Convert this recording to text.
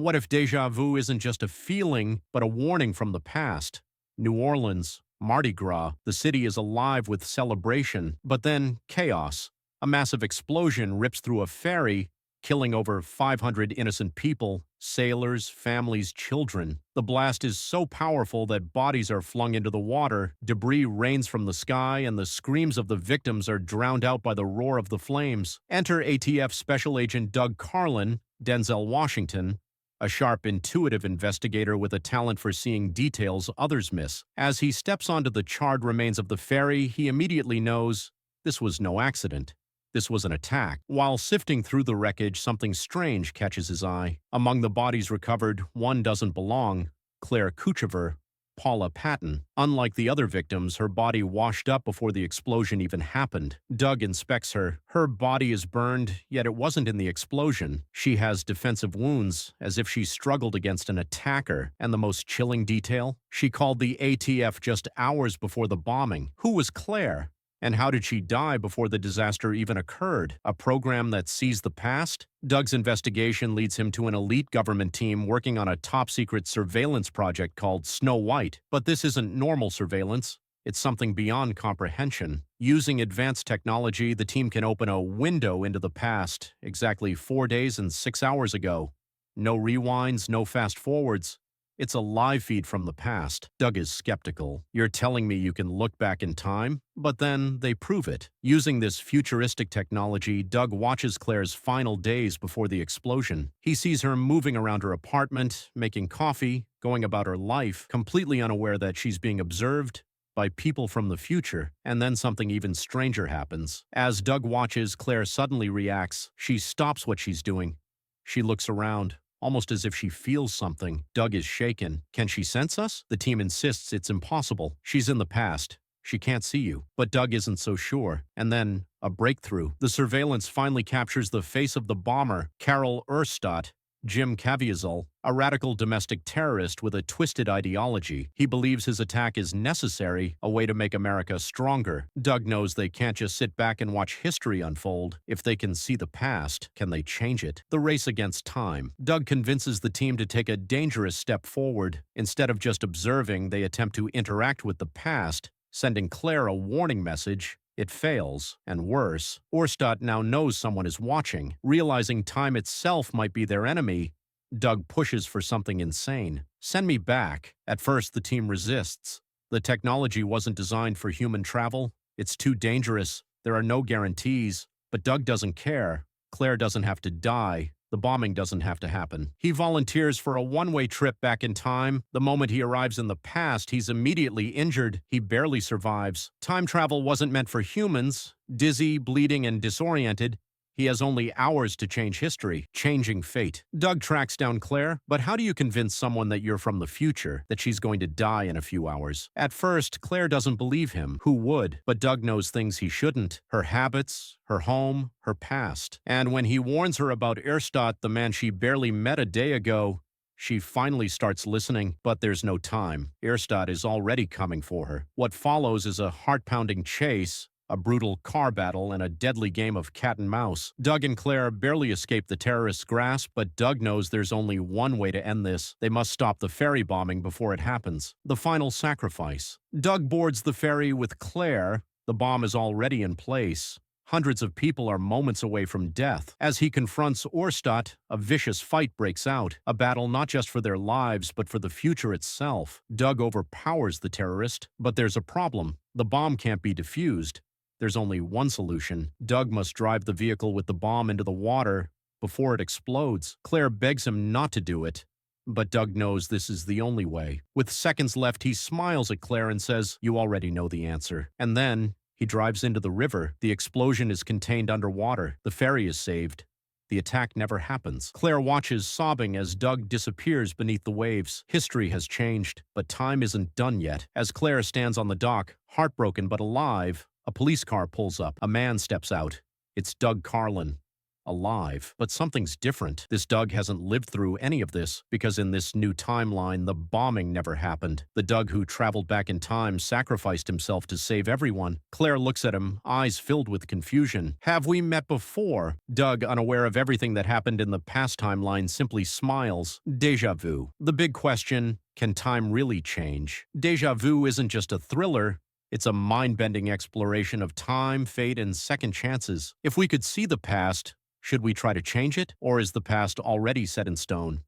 What if deja vu isn't just a feeling, but a warning from the past? New Orleans, Mardi Gras, the city is alive with celebration, but then chaos. A massive explosion rips through a ferry, killing over 500 innocent people, sailors, families, children. The blast is so powerful that bodies are flung into the water, debris rains from the sky, and the screams of the victims are drowned out by the roar of the flames. Enter ATF Special Agent Doug Carlin, Denzel Washington, a sharp, intuitive investigator with a talent for seeing details others miss. As he steps onto the charred remains of the ferry, he immediately knows this was no accident. This was an attack. While sifting through the wreckage, something strange catches his eye. Among the bodies recovered, one doesn't belong: Claire Kuchever, Paula Patton. Unlike the other victims, her body washed up before the explosion even happened. Doug inspects her. Her body is burned, yet it wasn't in the explosion. She has defensive wounds, as if she struggled against an attacker. And the most chilling detail? She called the ATF just hours before the bombing. Who was Claire? And how did she die before the disaster even occurred? A program that sees the past? Doug's investigation leads him to an elite government team working on a top-secret surveillance project called Snow White. But this isn't normal surveillance. It's something beyond comprehension. Using advanced technology, the team can open a window into the past, exactly 4 days and 6 hours ago. No rewinds, no fast-forwards. It's a live feed from the past. Doug is skeptical. You're telling me you can look back in time? But then they prove it. Using this futuristic technology, Doug watches Claire's final days before the explosion. He sees her moving around her apartment, making coffee, going about her life, completely unaware that she's being observed by people from the future. And then something even stranger happens. As Doug watches, Claire suddenly reacts. She stops what she's doing. She looks around, almost as if she feels something. Doug is shaken. Can she sense us? The team insists it's impossible. She's in the past. She can't see you. But Doug isn't so sure. And then, a breakthrough. The surveillance finally captures the face of the bomber, Carol Erstott, Jim Caviezel, a radical domestic terrorist with a twisted ideology. He believes his attack is necessary, a way to make America stronger. Doug knows they can't just sit back and watch history unfold. If they can see the past, can they change it? The race against time. Doug convinces the team to take a dangerous step forward. Instead of just observing, they attempt to interact with the past, sending Claire a warning message. It fails, and worse, Erstott now knows someone is watching. Realizing time itself might be their enemy, Doug pushes for something insane. Send me back. At first, the team resists. The technology wasn't designed for human travel. It's too dangerous. There are no guarantees. But Doug doesn't care. Claire doesn't have to die. The bombing doesn't have to happen. He volunteers for a one-way trip back in time. The moment he arrives in the past, he's immediately injured. He barely survives. Time travel wasn't meant for humans. Dizzy, bleeding, and disoriented, he has only hours to change history, changing fate. Doug tracks down Claire, but how do you convince someone that you're from the future, that she's going to die in a few hours? At first, Claire doesn't believe him. Who would? But Doug knows things he shouldn't. Her habits, her home, her past. And when he warns her about Erstott, the man she barely met a day ago, she finally starts listening, but there's no time. Erstott is already coming for her. What follows is a heart-pounding chase, a brutal car battle, and a deadly game of cat and mouse. Doug and Claire barely escape the terrorists' grasp, but Doug knows there's only one way to end this. They must stop the ferry bombing before it happens. The final sacrifice. Doug boards the ferry with Claire. The bomb is already in place. Hundreds of people are moments away from death. As he confronts Erstott, a vicious fight breaks out. A battle not just for their lives, but for the future itself. Doug overpowers the terrorist, but there's a problem. The bomb can't be defused. There's only one solution. Doug must drive the vehicle with the bomb into the water before it explodes. Claire begs him not to do it, but Doug knows this is the only way. With seconds left, he smiles at Claire and says, "You already know the answer." And then he drives into the river. The explosion is contained underwater. The ferry is saved. The attack never happens. Claire watches, sobbing, as Doug disappears beneath the waves. History has changed, but time isn't done yet. As Claire stands on the dock, heartbroken but alive, a police car pulls up. A man steps out. It's Doug Carlin. alive. But something's different. This Doug hasn't lived through any of this, because in this new timeline, the bombing never happened. The Doug who traveled back in time sacrificed himself to save everyone. Claire looks at him, eyes filled with confusion. Have we met before? Doug, unaware of everything that happened in the past timeline, simply smiles. Déjà vu. The big question, can time really change? Déjà vu isn't just a thriller. It's a mind-bending exploration of time, fate, and second chances. If we could see the past, should we try to change it, or is the past already set in stone?